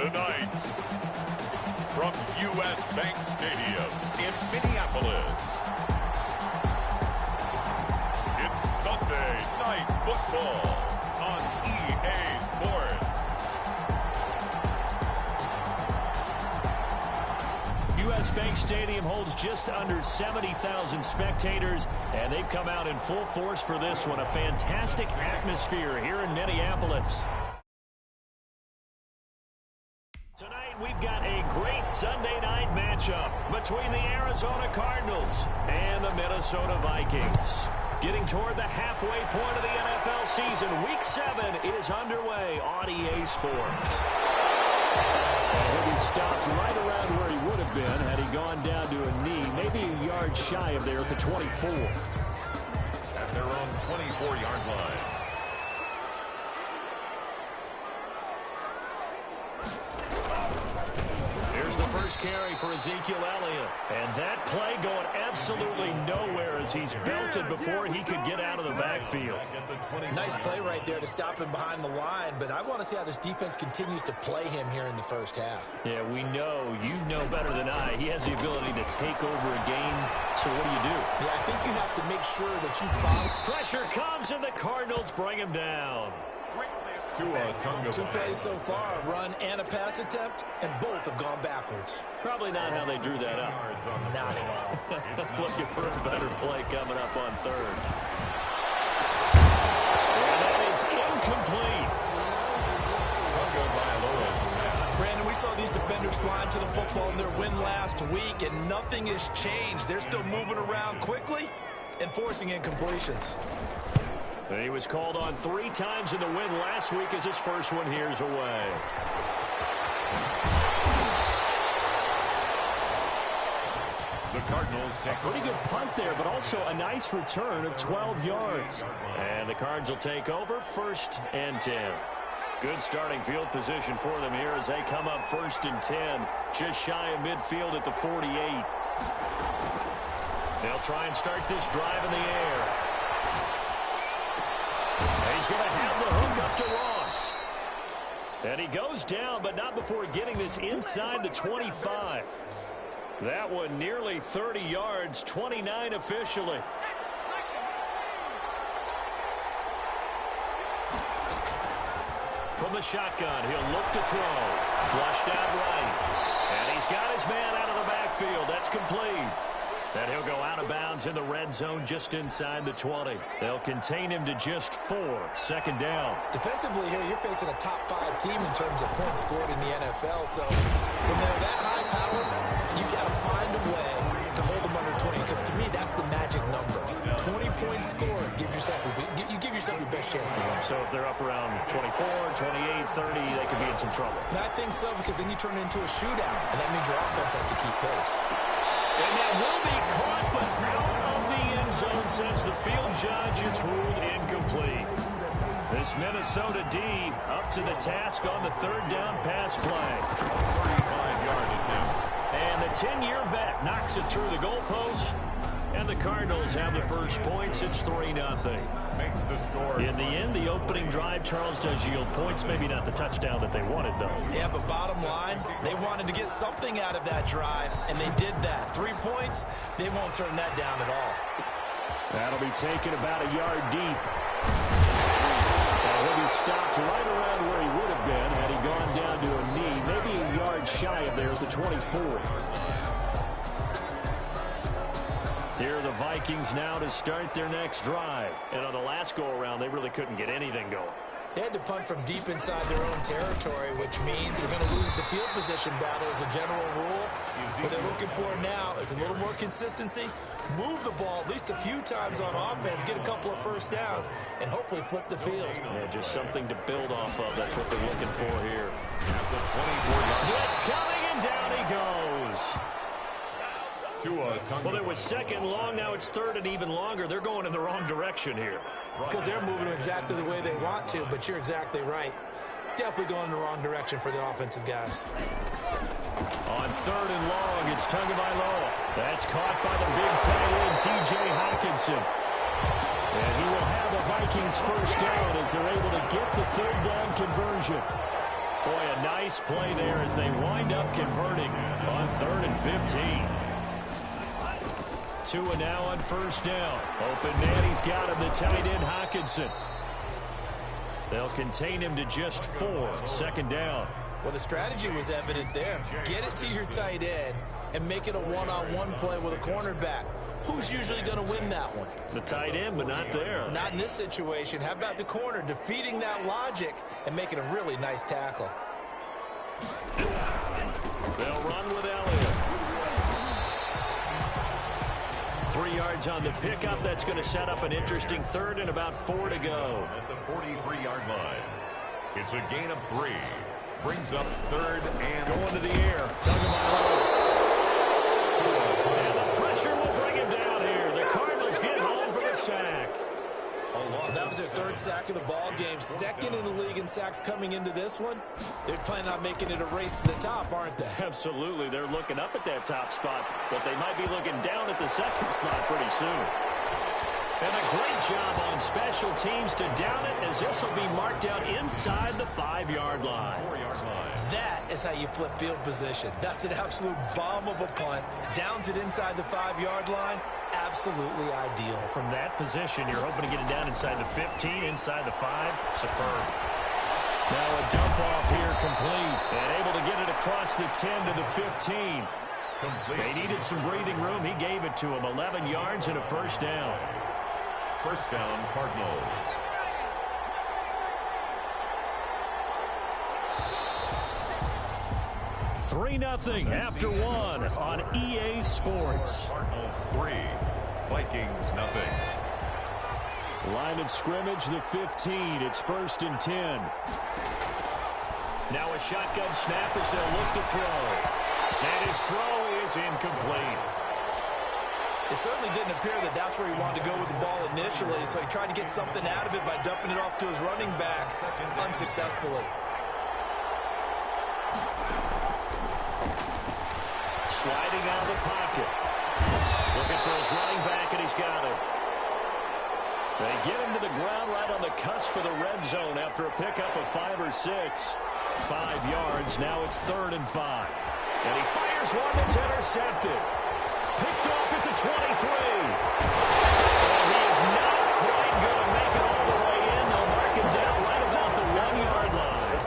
Tonight, from U.S. Bank Stadium in Minneapolis, it's Sunday Night Football on EA Sports. U.S. Bank Stadium holds just under 70,000 spectators, and they've come out in full force for this one. A fantastic atmosphere here in Minneapolis. Tonight, we've got a great Sunday night matchup between the Arizona Cardinals and the Minnesota Vikings. Getting toward the halfway point of the NFL season, Week 7 is underway on EA Sports. And he'll be stopped right around where he would have been had he gone down to a knee, maybe a yard shy of there at the 24. At their own 24-yard line. Here's the first carry for Ezekiel Elliott. And that play going absolutely nowhere as he's belted before he could get out of the backfield. Nice play right there to stop him behind the line, but I want to see how this defense continues to play him here in the first half. Yeah, we know, you know better than I, he has the ability to take over a game. So what do you do? Yeah, I think you have to make sure that you follow. Pressure comes and the Cardinals bring him down. Two plays so far, a run and a pass attempt, and both have gone backwards. Probably not how they drew that up. Not at all. Looking for a better play coming up on third. And that is incomplete. Brandon, we saw these defenders flying to the football in their win last week, and nothing has changed. They're still moving around quickly and forcing incompletions. And he was called on 3 times in the win last week as his first one here's away. The Cardinals take a pretty good punt there, but also a nice return of 12 yards. And the Cards will take over 1st and 10. Good starting field position for them here as they come up 1st and 10. Just shy of midfield at the 48. They'll try and start this drive in the air. He's going to have the hook up to Ross. And he goes down, but not before getting this inside the 25. That one nearly 30 yards, 29 officially. From the shotgun, he'll look to throw. Flushed out right. And he's got his man out of the backfield. That's complete. And he'll go out of bounds in the red zone just inside the 20. They'll contain him to just 4. 2nd down. Defensively here, you're facing a top 5 team in terms of points scored in the NFL. So when they're that high powered, you got to find a way to hold them under 20. Because to me, that's the magic number. 20 points scored gives yourself you give yourself your best chance to win. So if they're up around 24, 28, 30, they could be in some trouble. And I think so, because then you turn it into a shootout, and that means your offense has to keep pace. And that will be caught, but out of the end zone, says the field judge. It's ruled incomplete. This Minnesota D up to the task on the 3rd down pass play. 35-yard attempt. And the 10-year vet knocks it through the goalpost. And the Cardinals have the first points. It's 3-0. Makes the score. In the end, the opening drive, Charles, does yield points. Maybe not the touchdown that they wanted, though. Yeah, but bottom line, they wanted to get something out of that drive, and they did that. 3 points, they won't turn that down at all. That'll be taken about a yard deep. And he'll be stopped right around where he would have been had he gone down to a knee, maybe a yard shy of there at the 24. Here are the Vikings now to start their next drive. And on the last go-around, they really couldn't get anything going. They had to punt from deep inside their own territory, which means they're going to lose the field position battle as a general rule. What they're looking for now is a little more consistency, move the ball at least a few times on offense, get a couple of first downs, and hopefully flip the field. Yeah, just something to build off of. That's what they're looking for here. Blitz coming, and down he goes. Well, there was 2nd long. Now it's 3rd and even longer. They're going in the wrong direction here. Because they're moving exactly the way they want to, but you're exactly right. Definitely going in the wrong direction for the offensive guys. On 3rd and long, it's Tagovailoa. That's caught by the big tight end, T.J. Hockenson. And he will have the Vikings first down as they're able to get the 3rd down conversion. Boy, a nice play there as they wind up converting on 3rd and 15. 2 and now on 1st down. Open man, he's got him, the tight end Hockenson. They'll contain him to just 4. 2nd down. Well, the strategy was evident there. Get it to your tight end and make it a one-on-one play with a cornerback. Who's usually going to win that one? The tight end, but not there. Not in this situation. How about the corner defeating that logic and making a really nice tackle? They'll run with Elliott. 3 yards on the pickup. That's going to set up an interesting 3rd and about 4 to go. At the 43-yard line. It's a gain of 3. Brings up 3rd and going to the air. Tagovailoa. And the pressure will bring him down here. The Cardinals get home for the sack. That was their 3rd sack of the ball game. 2nd in the league in sacks coming into this one. They're planning on making it a race to the top, aren't they? Absolutely. They're looking up at that top spot, but they might be looking down at the 2nd spot pretty soon. And a great job on special teams to down it, as this will be marked out inside the 5-yard line. 4-yard line. That is how you flip field position. That's an absolute bomb of a punt. Downs it inside the 5-yard line. Absolutely ideal. From that position, you're hoping to get it down inside the 15, inside the 5. Superb. Now a dump off here complete. And able to get it across the 10 to the 15. Complete. They needed some breathing room. He gave it to him. 11 yards and a 1st down. 1st down, Cardinals. Three 0 after 1 on EA Sports. Cardinals 3, Vikings 0. Line of scrimmage, the 15. It's 1st and 10. Now a shotgun snap as they'll look to throw. And his throw is incomplete. It certainly didn't appear that that's where he wanted to go with the ball initially, so he tried to get something out of it by dumping it off to his running back unsuccessfully. Sliding out of the pocket. Looking for his running back, and he's got him. They get him to the ground right on the cusp of the red zone after a pickup of 5 or 6. 5 yards. Now it's 3rd and 5. And he fires one that's intercepted. Picked off at the 23. And he is not quite going to make it all the way in. They'll mark him down right about the 1-yard line.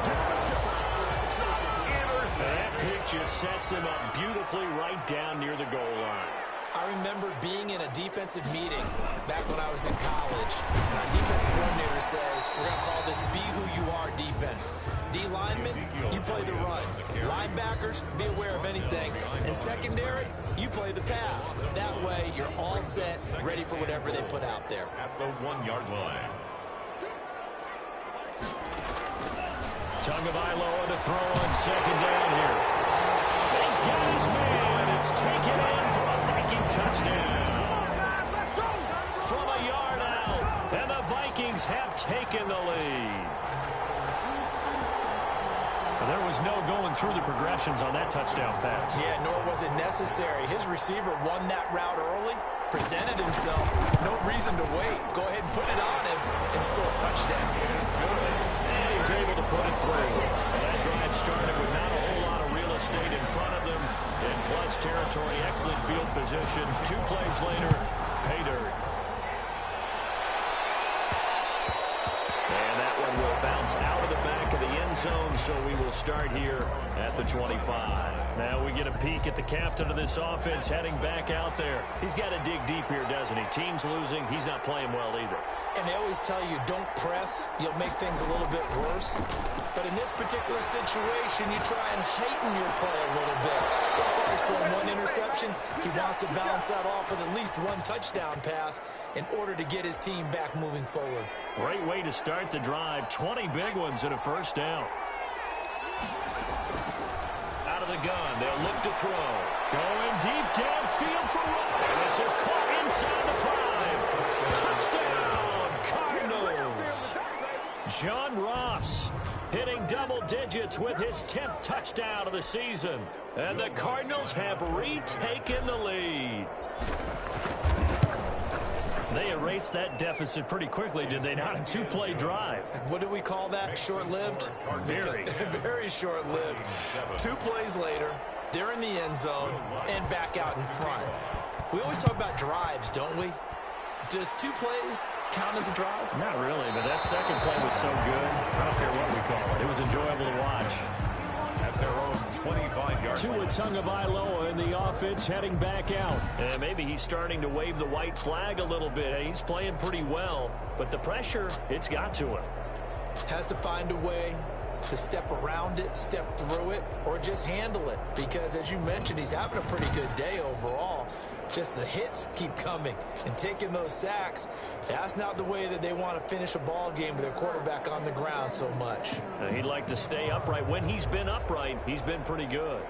And that pick just sets him up beautifully right down near the goal line. I remember being in a defensive meeting back when I was in college, and our defensive coordinator says, we're going to call this be who you are defense. D linemen, you play the run. Linebackers, be aware of anything. And secondary, you play the pass. That way, you're all set, ready for whatever they put out there. At the 1-yard line. Tagovailoa to throw on 2nd down here. He's got his man. It's taken in for a Viking touchdown. From a yard out, and the Vikings have taken the lead. There was no going through the progressions on that touchdown pass. Yeah, nor was it necessary. His receiver won that route early, presented himself. No reason to wait. Go ahead and put it on him and score a touchdown. And he's able to put it through. And that drive started with not a whole lot of real estate in front of them. In plus territory, excellent field position. 2 plays later, pay dirt. And that one will bounce out of the back of the end zone, so we will start here at the 25. Now we get a peek at the captain of this offense heading back out there. He's got to dig deep here, doesn't he? Team's losing. He's not playing well either. And they always tell you, don't press. You'll make things a little bit worse. But in this particular situation, you try and heighten your play a little bit. So far, he's thrown 1 interception. He wants to balance that off with at least 1 touchdown pass in order to get his team back moving forward. Great way to start the drive. 20 big ones and a 1st down. Out of the gun, they'll look to throw. Going deep downfield for Rowe. And this is caught inside the 5. Touchdown, Cardinals. John Ross hitting double digits with his 10th touchdown of the season. And the Cardinals have retaken the lead. They erased that deficit pretty quickly, did they not? A two-play drive. What do we call that? Short-lived? Very. Very short-lived. 2 plays later, they're in the end zone and back out in front. We always talk about drives, don't we? Does 2 plays count as a drive? Not really, but that second play was so good. I don't care what we call it. It was enjoyable to watch. At their own 25-yard Tua line. Tagovailoa in the offense heading back out. And maybe he's starting to wave the white flag a little bit. He's playing pretty well, but the pressure, it's got to him. Has to find a way to step around it, step through it, or just handle it. Because, as you mentioned, he's having a pretty good day overall. Just the hits keep coming and taking those sacks. That's not the way that they want to finish a ball game with their quarterback on the ground so much. He'd like to stay upright. When he's been upright, he's been pretty good.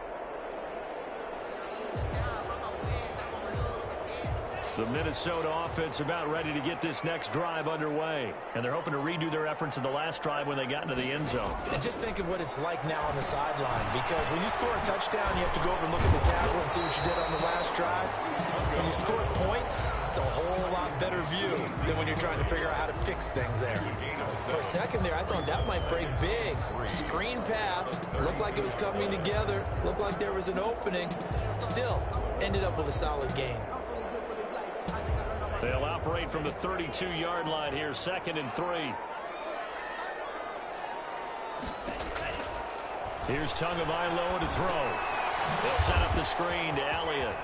The Minnesota offense about ready to get this next drive underway. And they're hoping to redo their efforts in the last drive when they got into the end zone. And just think of what it's like now on the sideline. Because when you score a touchdown, you have to go over and look at the tackle and see what you did on the last drive. When you score points, it's a whole lot better view than when you're trying to figure out how to fix things there. For a second there, I thought that might break big. Screen pass. Looked like it was coming together. Looked like there was an opening. Still, ended up with a solid game. They'll operate from the 32-yard line here, 2nd and 3. Here's Tagovailoa to throw. They'll set up the screen to Elliott.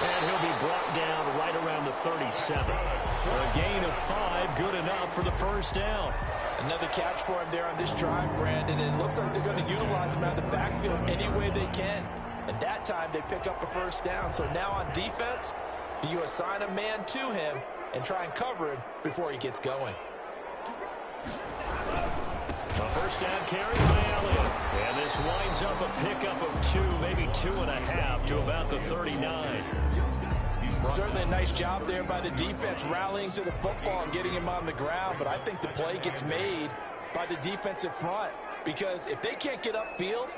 And he'll be brought down right around the 37. A gain of 5, good enough for the first down. Another catch for him there on this drive, Brandon. And it looks like they're going to utilize him out of the backfield any way they can. And that time they pick up a first down. So now on defense, do you assign a man to him and try and cover him before he gets going? A first down carry by Elliott. And this winds up a pickup of 2, maybe 2.5 to about the 39. Certainly a nice job there by the defense rallying to the football and getting him on the ground. But I think the play gets made by the defensive front. Because if they can't get upfield,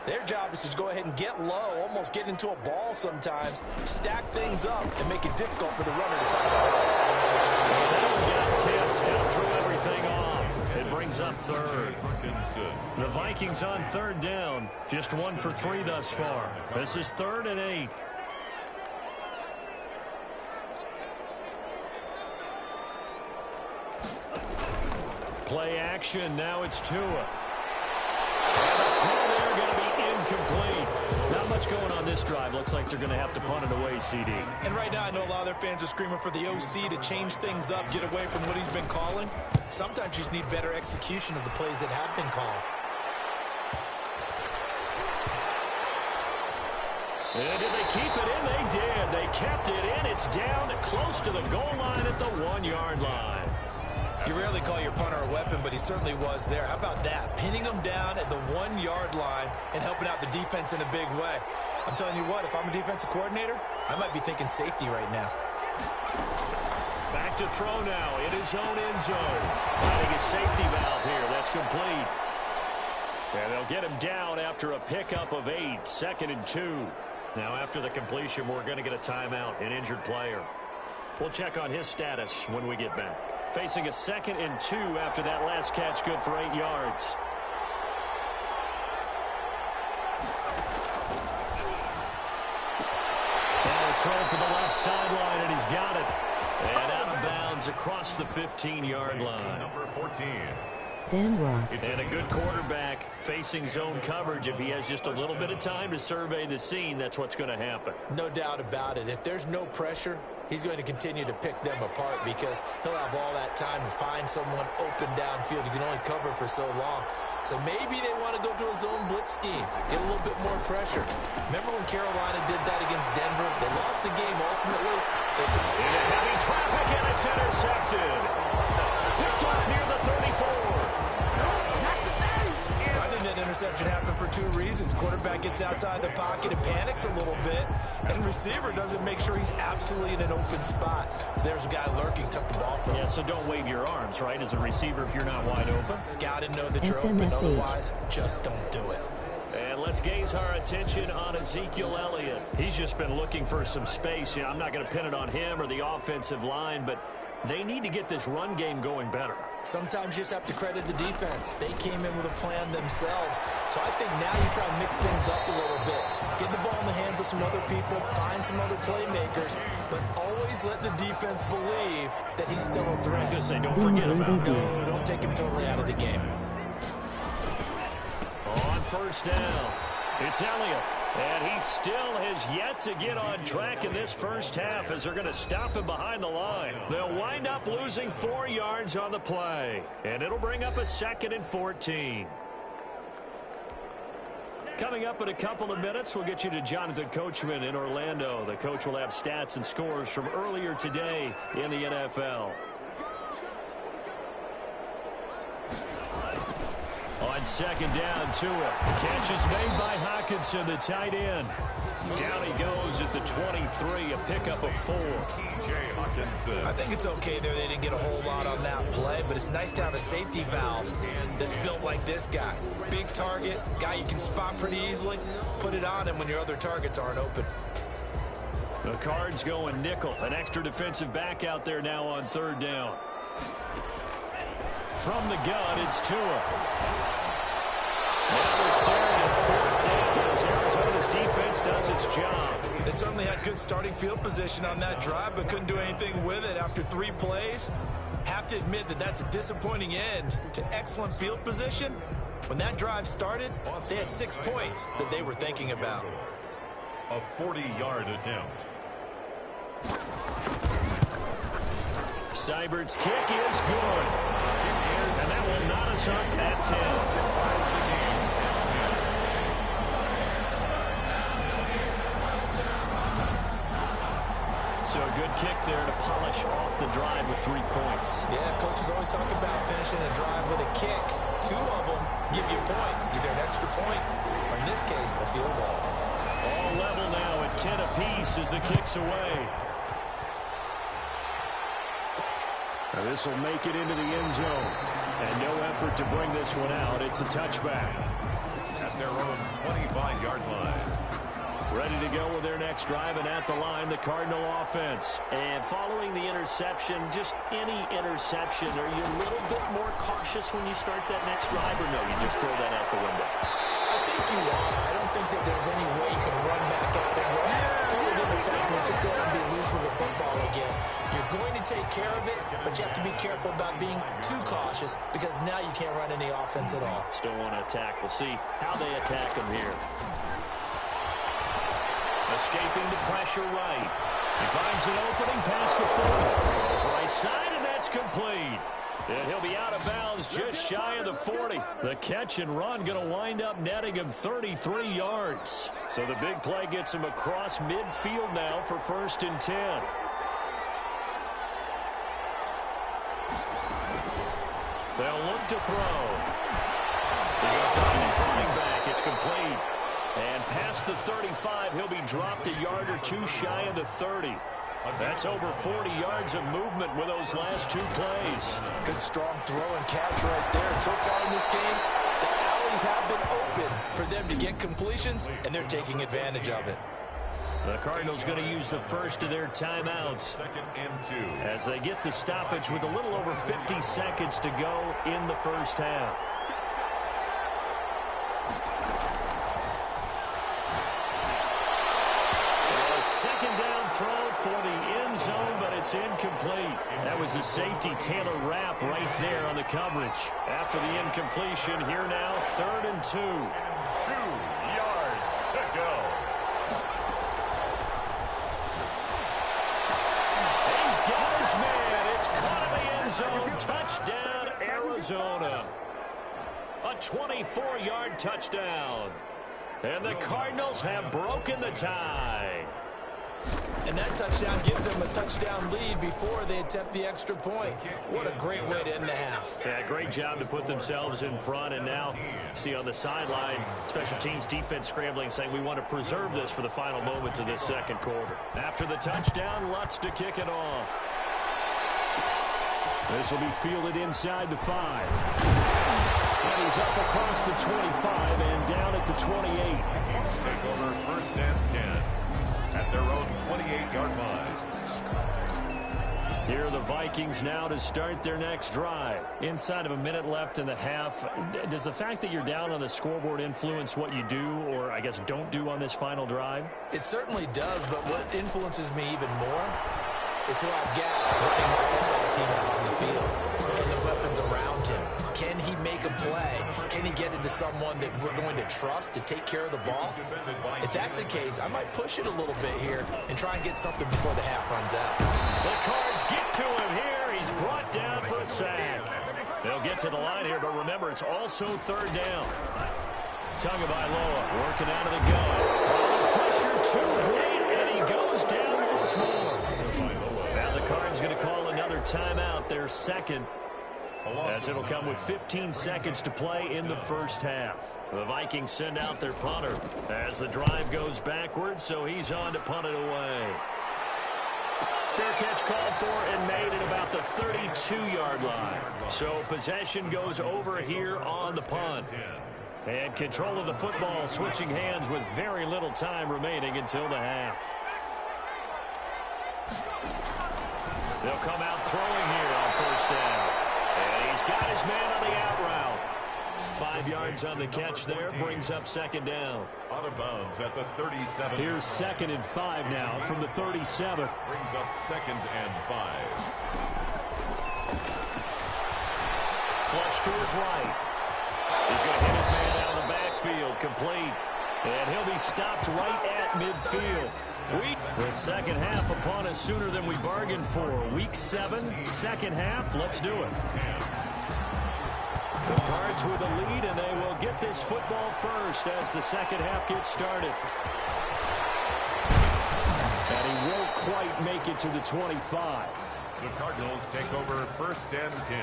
their job is to go ahead and get low, almost get into a ball sometimes, stack things up, and make it difficult for the runner to find out. That one got tipped, got to throw everything off. It brings up 3rd. The Vikings on 3rd down, just 1 for 3 thus far. This is 3rd and 8. Play action, now it's Tua. And the throw there going to be incomplete. Not much going on this drive. Looks like they're going to have to punt it away, CD. And right now I know a lot of their fans are screaming for the OC to change things up, get away from what he's been calling. Sometimes you just need better execution of the plays that have been called. And did they keep it in? They did. They kept it in. It's down close to the goal line at the 1-yard line. You rarely call your punter a weapon, but he certainly was there. How about that? Pinning him down at the 1-yard line and helping out the defense in a big way. I'm telling you what, if I'm a defensive coordinator, I might be thinking safety right now. Back to throw now in his own end zone. Finding a safety valve here. That's complete. And they'll get him down after a pickup of 8, 2nd and 2. Now after the completion, we're going to get a timeout, an injured player. We'll check on his status when we get back. Facing a 2nd and 2 after that last catch, good for 8 yards. Now throw for the left sideline, and he's got it. And out of bounds across the 15-yard line. Number 14. Dan Ross. And a good quarterback facing zone coverage. If he has just a little bit of time to survey the scene, that's what's going to happen. No doubt about it. If there's no pressure, he's going to continue to pick them apart because he'll have all that time to find someone open downfield. You can only cover for so long. So maybe they want to go to a zone blitz scheme, get a little bit more pressure. Remember when Carolina did that against Denver? They lost the game ultimately. Into heavy traffic, and it's intercepted. Picked off near the 34. I think that interception happened for 2 reasons. Quarterback gets outside the pocket and panics a little bit, and receiver doesn't make sure he's absolutely in an open spot. So there's a guy lurking, took the ball from him. Yeah, so don't wave your arms, right, as a receiver if you're not wide open. Got to know that you're open, otherwise just don't do it. And let's gaze our attention on Ezekiel Elliott. He's just been looking for some space. I'm not going to pin it on him or the offensive line, but they need to get this run game going better. Sometimes you just have to credit the defense. They came in with a plan themselves. So I think now you try to mix things up a little bit. Get the ball in the hands of some other people, find some other playmakers, but always let the defense believe that he's still a threat. I was going to say, don't forget about him. No, don't take him totally out of the game. On first down, it's Elliott. And he still has yet to get on track in this first half as they're going to stop him behind the line. They'll wind up losing 4 yards on the play. And it'll bring up a 2nd and 14. Coming up in a couple of minutes, we'll get you to Jonathan Coachman in Orlando. The coach will have stats and scores from earlier today in the NFL. On 2nd down, Tua. Catch is made by Hockenson, the tight end. Down he goes at the 23, a pickup of 4. I think it's okay there. They didn't get a whole lot on that play, but it's nice to have a safety valve that's built like this guy. Big target, guy you can spot pretty easily. Put it on him when your other targets aren't open. The Cards going nickel. An extra defensive back out there now on 3rd down. From the gun, it's Tua. Now they're staring at 4th down as Arizona's defense does its job. They certainly had good starting field position on that drive, but couldn't do anything with it after 3 plays. Have to admit that that's a disappointing end to excellent field position. When that drive started, they had 6 points that they were thinking about. A 40-yard attempt. Seibert's kick is good. And that will knot us up at 10. So a good kick there to polish off the drive with 3 points. Yeah, coaches always talk about finishing a drive with a kick. 2 of them give you points, either an extra point or, in this case, a field goal. All level now at 10 apiece as the kick's away. Now this will make it into the end zone. And no effort to bring this one out. It's a touchback. At their own 25-yard line. Ready to go with their next drive, and at the line, the Cardinal offense. And following the interception, just any interception, are you a little bit more cautious when you start that next drive, or no, you just throw that out the window? I think you are. I don't think that there's any way you can run back out there and go, totally different fact, let's just go out and be loose with the football again. You're going to take care of it, but you have to be careful about being too cautious because now you can't run any offense at all. Still want to attack. We'll see how they attack him here. Escaping the pressure right. He finds an opening past the 40. Throws right side, and that's complete. And he'll be out of bounds just shy of the 40. The catch and run going to wind up netting him 33 yards. So the big play gets him across midfield now for 1st and 10. They'll look to throw. He's going to find his running back. It's complete. And past the 35, he'll be dropped a yard or 2 shy of the 30. That's over 40 yards of movement with those last 2 plays. Good strong throw and catch right there. And so far in this game, the alleys have been open for them to get completions, and they're taking advantage of it. The Cardinals going to use the first of their timeouts 2nd and 2. as they get the stoppage with a little over 50 seconds to go in the first half. Second down throw for the end zone, but it's incomplete. That was a safety, Taylor Rapp, right there on the coverage. After the incompletion, here now, 3rd and 2. 2 yards to go. He's got his man. It's caught in the end zone. Touchdown, Arizona. A 24-yard touchdown. And the Cardinals have broken the tie. And that touchdown gives them a touchdown lead before they attempt the extra point. What a great way to end the half. Yeah, great job to put themselves in front. And now, see on the sideline, special teams defense scrambling, saying we want to preserve this for the final moments of this 2nd quarter. After the touchdown, Lutz to kick it off. This will be fielded inside the 5. And he's up across the 25 and down at the 28. Take over first and 10 at their own 28-yard line. Here are the Vikings now to start their next drive. Inside of a minute left in the half, does the fact that you're down on the scoreboard influence what you do, or I guess don't do on this final drive? It certainly does, but what influences me even more is who I've got running my football team out on the field and the weapons around him. Can he make a play? Can he get into someone that we're going to trust to take care of the ball? If that's the case, I might push it a little bit here and try and get something before the half runs out. The Cards get to him here. He's brought down for a sack. They'll get to the line here, but remember, it's also third down. Tagovailoa working out of the gun. Oh, pressure too great, and he goes down once more. Now the Cards going to call another timeout, their second, as it'll come with 15 seconds to play in the first half. The Vikings send out their punter as the drive goes backwards, so he's on to punt it away. Fair catch called for and made at about the 32-yard line. So possession goes over here on the punt. And control of the football switching hands with very little time remaining until the half. They'll come out throwing here on first down. And he's got his man on the out route. 5 yards on the catch there, brings up second down. Out of bounds at the 37. Here's 2nd and 5 now from the 37. Brings up 2nd and 5. Flush to his right. He's going to hit his man out of the backfield, complete. And he'll be stopped right at midfield. The second half upon us sooner than we bargained for. Week 7, second half. Let's do it. The Cards with the lead, and they will get this football first as the second half gets started. And he won't quite make it to the 25. The Cardinals take over first and 10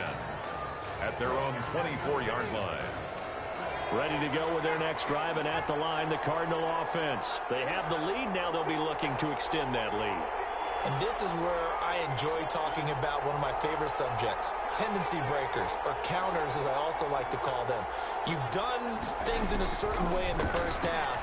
at their own 24-yard line. Ready to go with their next drive, and at the line, the Cardinal offense. They have the lead. Now they'll be looking to extend that lead. And this is where I enjoy talking about one of my favorite subjects, tendency breakers, or counters as I also like to call them. You've done things in a certain way in the first half,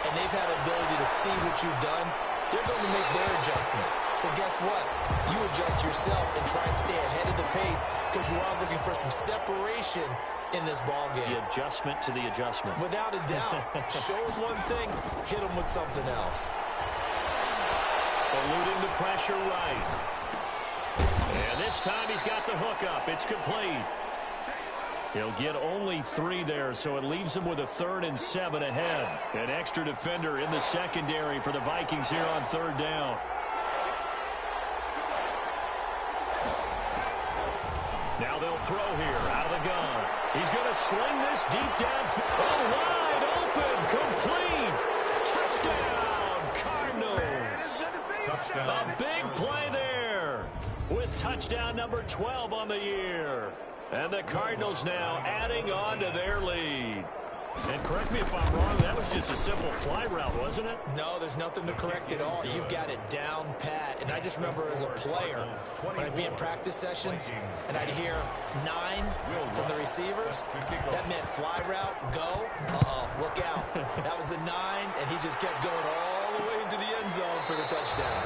and they've had ability to see what you've done. They're going to make their adjustments. So guess what? You adjust yourself and try and stay ahead of the pace because you are looking for some separation in this ball game. The adjustment to the adjustment. Without a doubt. Show them one thing, hit them with something else. Eluding the pressure right. And this time he's got the hook up. It's complete. He'll get only 3 there, so it leaves him with a 3rd and 7 ahead. An extra defender in the secondary for the Vikings here on third down. Now they'll throw here out of the gun. He's going to sling this deep down. Oh, wide open, complete. Touchdown, Cardinals. Touchdown. A big play there with touchdown number 12 on the year. And the Cardinals now adding on to their lead. And correct me if I'm wrong, that was just a simple fly route, wasn't it? No, there's nothing to correct at all. You've got it down pat. And I just remember as a player, when I'd be in practice sessions, and I'd hear 9 from the receivers, that meant fly route, go, look out. That was the 9, and he just kept going all the way into the end zone for the touchdown.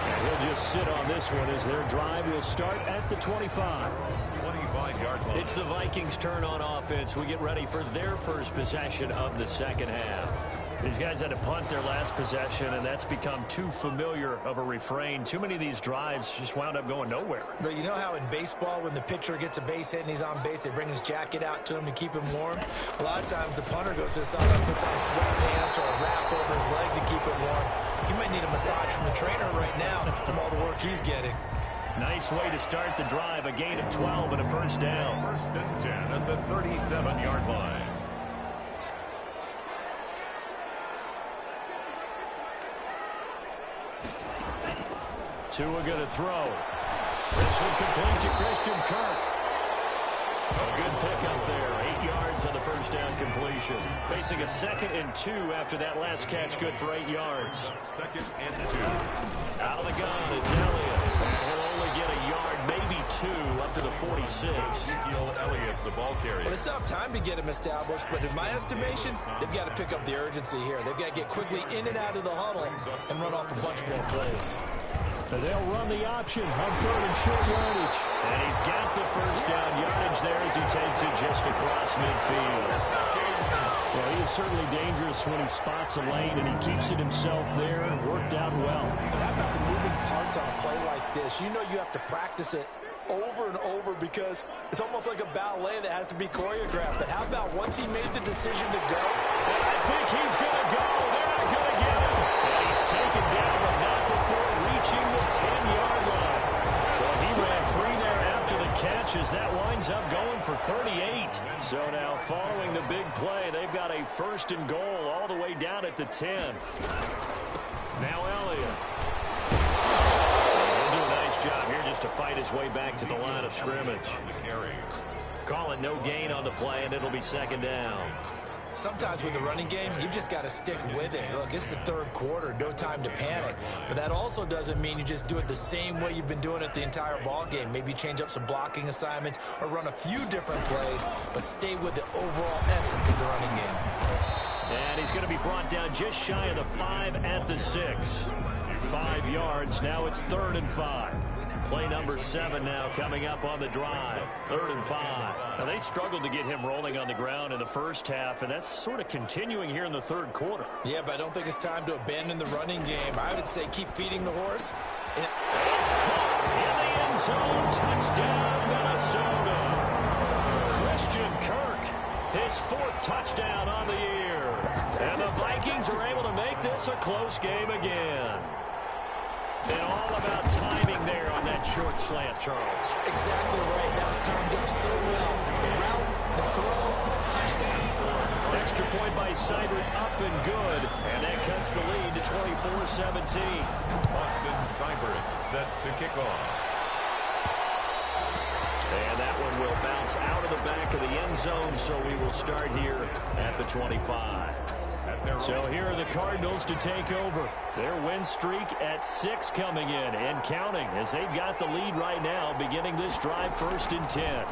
And he'll just sit on this one as their drive will start at the 25. 25-yard line. It's the Vikings' turn on offense. We get ready for their first possession of the second half. These guys had to punt their last possession, and that's become too familiar of a refrain. Too many of these drives just wound up going nowhere. But you know how in baseball, when the pitcher gets a base hit and he's on base, they bring his jacket out to him to keep him warm? A lot of times the punter goes to the sideline, puts on sweatpants or a wrap over his leg to keep it warm. He might need a massage from the trainer right now from all the work he's getting. Nice way to start the drive. A gain of 12 and a first down. First and 10 at the 37-yard line. Tua going to throw. This one complete to Christian Kirk. A good pickup there. 8 yards on the first down completion. Facing a 2nd and 2 after that last catch. Good for 8 yards. 2nd and 2. Out of the gun, it's Elliott. And he'll only get a yard, maybe 2, up to the 46. Elliott, the ball carrier. Well, they still have time to get him established, but in my estimation, they've got to pick up the urgency here. They've got to get quickly in and out of the huddle and run off a bunch more plays. They'll run the option on 3rd and short yardage. And he's got the first down yardage there as he takes it just across midfield. Well, he is certainly dangerous when he spots a lane, and he keeps it himself there. Worked out well. How about the moving parts on a play like this? You know you have to practice it over and over because it's almost like a ballet that has to be choreographed. But how about once he made the decision to go? And I think he's going to go. They're not going to get him. And he's taken down, but not before reaching the 10-yard line. Well, he ran free there after the catch as that winds up going for 38. So now following the big play, they've got a 1st and goal all the way down at the 10. Now Elliott. He'll do a nice job here just to fight his way back to the line of scrimmage. Call it no gain on the play, and it'll be 2nd down. Sometimes with the running game, you've just got to stick with it. Look, it's the 3rd quarter, no time to panic. But that also doesn't mean you just do it the same way you've been doing it the entire ball game. Maybe change up some blocking assignments or run a few different plays, but stay with the overall essence of the running game. And he's going to be brought down just shy of the 5 at the 6. 5 yards, now it's 3rd and 5. Play number 7 now coming up on the drive. 3rd and 5. Now, they struggled to get him rolling on the ground in the first half, and that's sort of continuing here in the 3rd quarter. Yeah, but I don't think it's time to abandon the running game. I would say keep feeding the horse. It's caught in the end zone. Touchdown, Minnesota. Christian Kirk, his 4th touchdown on the year. And the Vikings are able to make this a close game again. And all about timing there on that short slant, Charles. Exactly right. That was timed up so well. The route, the throw, touchdown. Extra point by Seibert, up and good. And that cuts the lead to 24-17. Austin Seibert set to kick off. And that one will bounce out of the back of the end zone, so we will start here at the 25. So here are the Cardinals to take over. Their win streak at 6 coming in and counting as they've got the lead right now beginning this drive 1st and 10.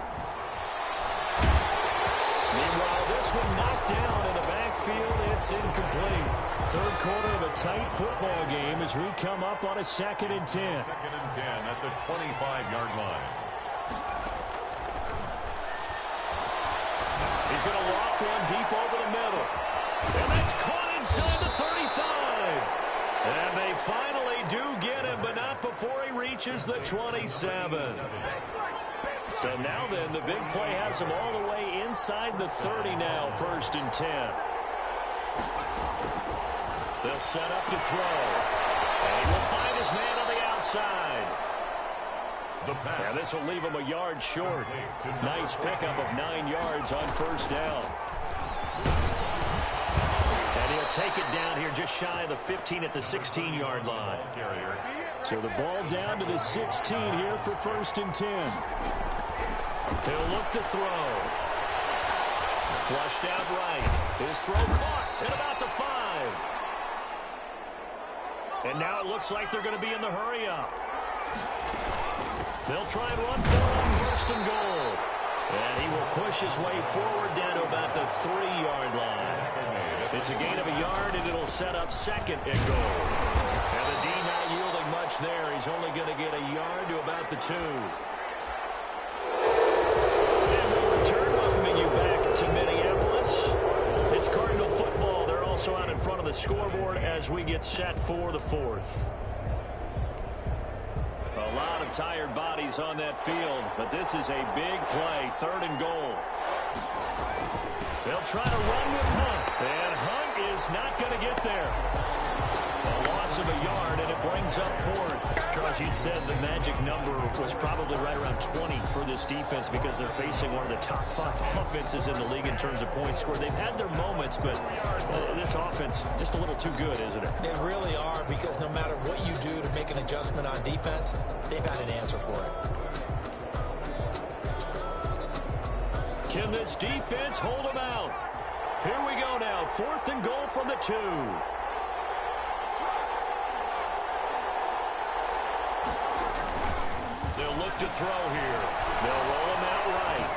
Meanwhile, this one knocked down in the backfield. It's incomplete. 3rd quarter of a tight football game as we come up on a 2nd and 10. 2nd and 10 at the 25-yard line. He's going to loft one deep over the middle. And that's caught inside the 35. And they finally do get him, but not before he reaches the 27. So now then, the big play has him all the way inside the 30 now, 1st and 10. They'll set up to throw. And he will find his man on the outside. And this will leave him a yard short. Nice pickup of 9 yards on 1st down. And he'll take it down here just shy of the 15 at the 16-yard line. So the ball down to the 16 here for 1st and 10. He'll look to throw. Flushed out right. His throw caught at about the 5. And now it looks like they're going to be in the hurry-up. They'll try and run for it on 1st and goal. And he will push his way forward down to about the 3-yard line. It's a gain of a yard, and it'll set up 2nd and goal. And the D not yielding much there. He's only going to get a yard to about the 2. And we'll return, welcoming you back to Minneapolis. It's Cardinal football. They're also out in front of the scoreboard as we get set for the 4th. A lot of tired bodies on that field, but this is a big play, 3rd and goal. They'll try to run with Hunt, and Hunt is not going to get there. A loss of a yard, and it brings up 4th. Charles, you'd said the magic number was probably right around 20 for this defense because they're facing one of the top 5 offenses in the league in terms of points scored. They've had their moments, but this offense just a little too good, isn't it? They really are, because no matter what you do to make an adjustment on defense, they've had an answer for it. Can this defense hold them out? Here we go now, 4th and goal from the 2. They'll look to throw here. They'll roll him out right.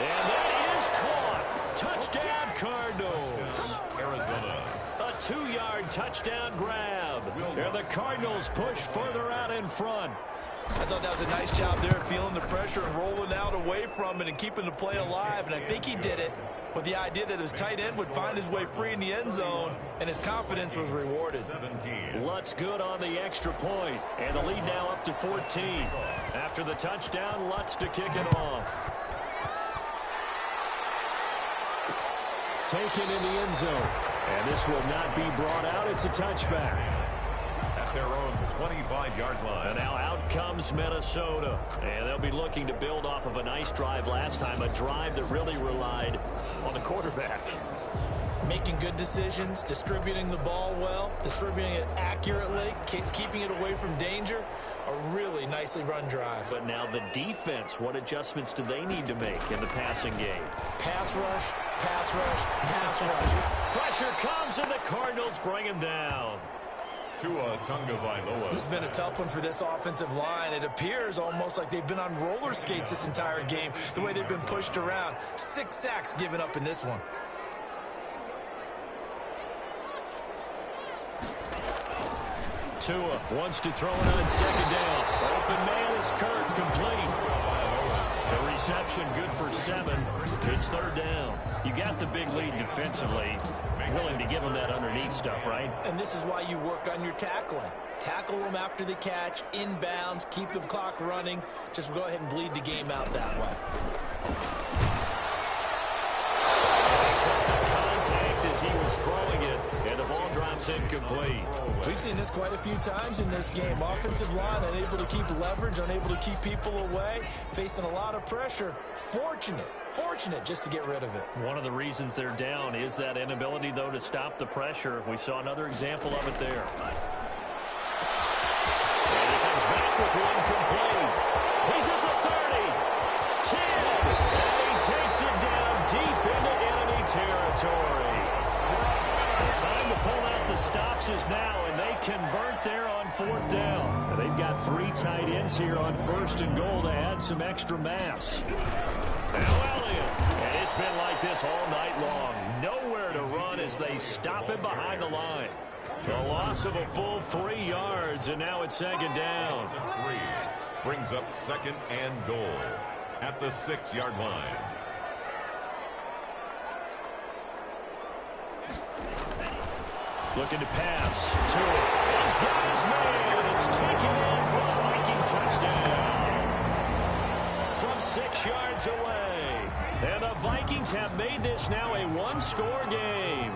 And that is caught. Touchdown, Cardinals. Arizona. A 2-yard touchdown grab. And the Cardinals push further out in front. I thought that was a nice job there, feeling the pressure and rolling out away from it and keeping the play alive. And I think he did it with the idea that his tight end would find his way free in the end zone, and his confidence was rewarded. 17. Lutz good on the extra point, and the lead now up to 14. After the touchdown, Lutz to kick it off. Taken in the end zone, and this will not be brought out. It's a touchback. At their own 25-yard line. And now out comes Minnesota. And they'll be looking to build off of a nice drive last time, a drive that really relied on the quarterback. Making good decisions, distributing the ball well, distributing it accurately, keeping it away from danger. A really nicely run drive. But now the defense, what adjustments do they need to make in the passing game? Pass rush, pass rush, pass rush. Pressure comes, and the Cardinals bring him down. Tua Tagovailoa. This has been a tough one for this offensive line. It appears almost like they've been on roller skates this entire game, the way they've been pushed around. 6 sacks given up in this one. Tua wants to throw it on second down. Open man is Kirk, complete. The reception good for 7. It's third down. You got the big lead defensively. Willing to give them that underneath stuff, right? And this is why you work on your tackling. Tackle them after the catch, inbounds, keep the clock running. Just go ahead and bleed the game out that way. He took the contact as he was throwing it, and the ball drops incomplete. We've seen this quite a few times in this game. Offensive line unable to keep leverage, unable to keep people away, facing a lot of pressure. Fortunate just to get rid of it. One of the reasons they're down is that inability, though, to stop the pressure. We saw another example of it there. And he comes back with one complete. He's at the 30, 10, and he takes it down deep into enemy territory. The time to pull out the stops is now, and they convert there on 4th down. And they've got 3 tight ends here on 1st and goal to add some extra mass. Now Elliott, and it's been like this all night long. Nowhere to run as they stop him behind the line. A loss of a full 3 yards, and now it's second down. 3 brings up 2nd and goal at the 6-yard line. Looking to pass. To it. He's got his man, and it's taken in for a Viking touchdown. From 6 yards away. And the Vikings have made this now a 1-score game.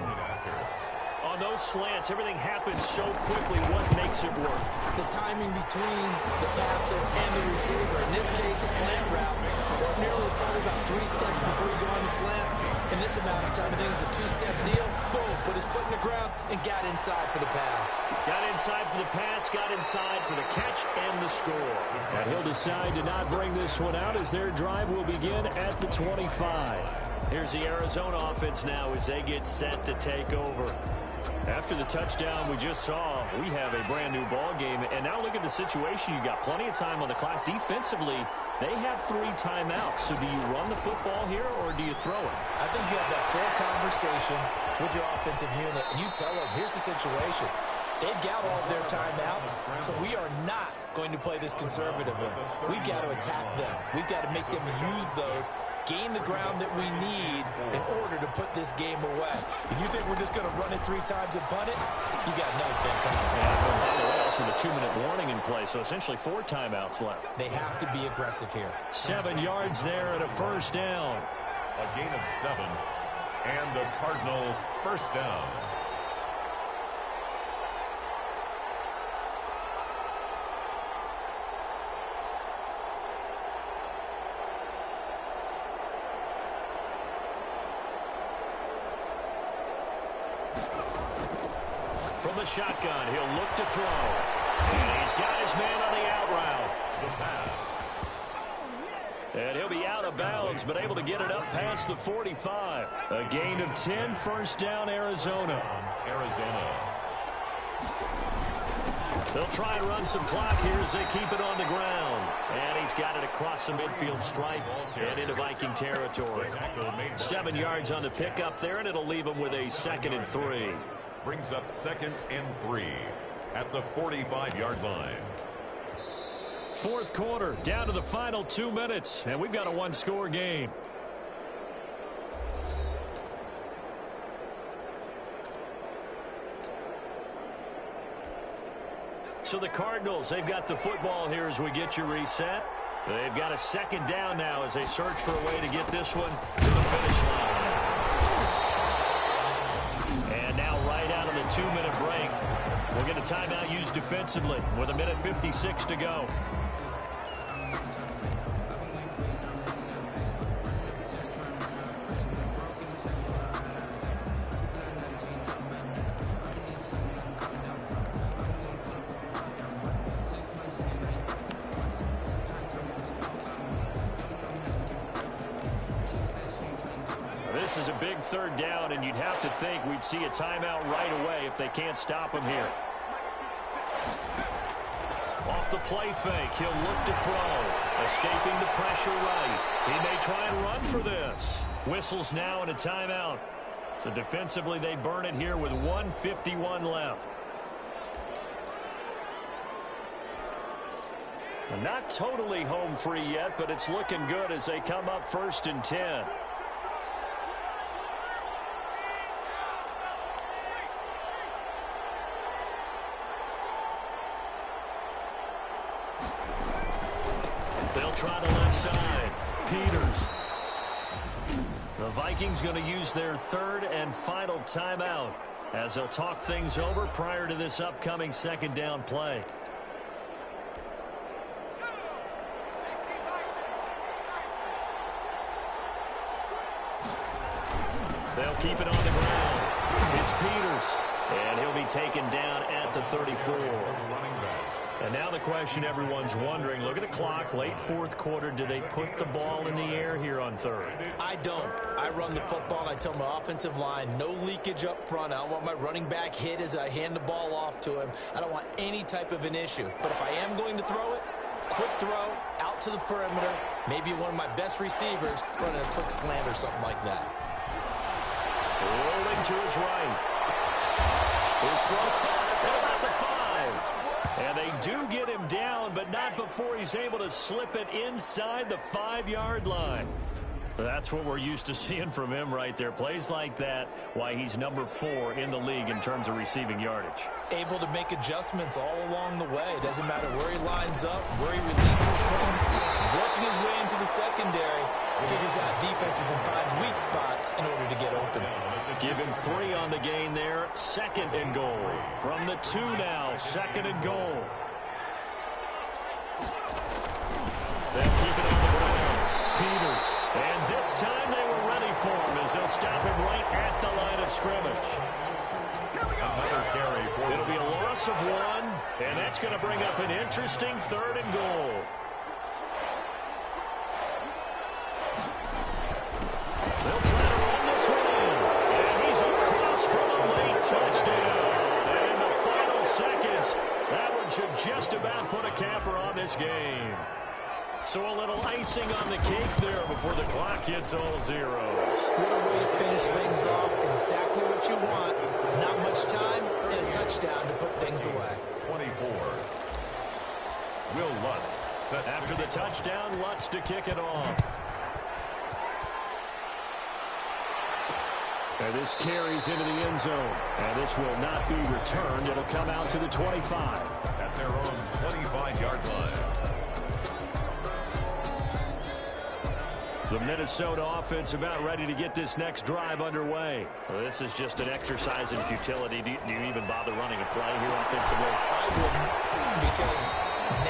On those slants, everything happens so quickly. What makes it work? The timing between the passer and the receiver. In this case, a slant route. Ordinarily, it's probably about 3 steps before you go on the slant. In this amount of time, I think it's a 2-step deal. Boom, put his foot in the ground and got inside for the pass. Got inside for the pass, got inside for the catch and the score. And he'll decide to not bring this one out as their drive will begin at the 25. Here's the Arizona offense now as they get set to take over. After the touchdown we just saw, we have a brand new ball game. And now look at the situation. You got plenty of time on the clock. Defensively, they have 3 timeouts. So do you run the football here or do you throw it? I think you have that full conversation with your offensive unit, and you tell them, here's the situation. They've got all of their timeouts, so we are not going to play this conservatively. We've got to attack them. We've got to make them use those, gain the ground that we need in order to put this game away. If you think we're just going to run it 3 times and punt it, you got another thing coming. And by the way, also the 2-minute warning in play, so essentially 4 timeouts left. They have to be aggressive here. 7 yards there and a first down. A gain of 7, and the Cardinal first down. From the shotgun, he'll look to throw. And he's got his man on the out route. The pass. And he'll be out of bounds, but able to get it up past the 45. A gain of 10, first down, Arizona. They'll try and run some clock here as they keep it on the ground. And he's got it across the midfield stripe and into Viking territory. 7 yards on the pickup there, and it'll leave him with a 2nd and 3. Brings up 2nd and 3 at the 45-yard line. Fourth quarter, down to the final 2 minutes, and we've got a one-score game. So the Cardinals, they've got the football here as we get you reset. They've got a 2nd down now as they search for a way to get this one to the finish line. And now right out of the 2-minute break, we'll get a timeout used defensively with 1:56 to go. This is a big 3rd down, and you'd have to think we'd see a timeout right away if they can't stop him here. Off the play fake, he'll look to throw. Escaping the pressure right. He may try and run for this. Whistles now and a timeout. So defensively, they burn it here with 1:51 left. Not totally home free yet, but it's looking good as they come up 1st and 10. They'll try the left side. Peters. The Vikings going to use their 3rd and final timeout as they'll talk things over prior to this upcoming 2nd down play. They'll keep it on the ground. It's Peters, and he'll be taken down at the 34. And now the question everyone's wondering, look at the clock, late 4th quarter, do they put the ball in the air here on 3rd? I don't. I run the football, and I tell my offensive line, no leakage up front. I don't want my running back hit as I hand the ball off to him. I don't want any type of an issue. But if I am going to throw it, quick throw, out to the perimeter, maybe one of my best receivers running a quick slant or something like that. Rolling to his right. His throw caught at about the 5. And they do get him down, but not before he's able to slip it inside the 5-yard line. That's what we're used to seeing from him right there. Plays like that, why he's number 4 in the league in terms of receiving yardage. Able to make adjustments all along the way. Doesn't matter where he lines up, where he releases from. Working his way into the secondary, figures out defenses and finds weak spots in order to get open. Give him 3 on the gain there. 2nd and goal. From the 2 now, 2nd and goal. They'll keep it on the ground. Peters. And this time they were ready for him as they'll stop him right at the line of scrimmage. Another carry for It'll be a loss of 1, and that's going to bring up an interesting 3rd and goal. They'll try to run this one in. And he's across for a late touchdown. And in the final seconds, that one should just about put a capper on this game. So a little icing on the cake there before the clock hits all zeros. What a way to finish things off. Exactly what you want. Not much time and a touchdown to put things away. 24. Will Lutz set after the touchdown. Lutz to kick it off. And this carries into the end zone. And this will not be returned. It'll come out to the 25. At their own 25-yard line. The Minnesota offense about ready to get this next drive underway. Well, this is just an exercise in futility. Do you even bother running a play here offensively? I wouldn't, because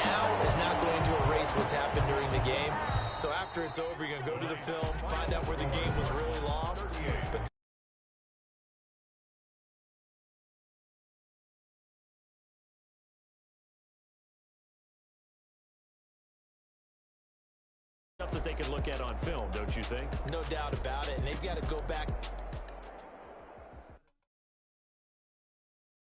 now is not going to erase what's happened during the game. So after it's over, you're going to go to the film, find out where the game was really lost. But that they can look at on film, don't you think? No doubt about it. And they've got to go back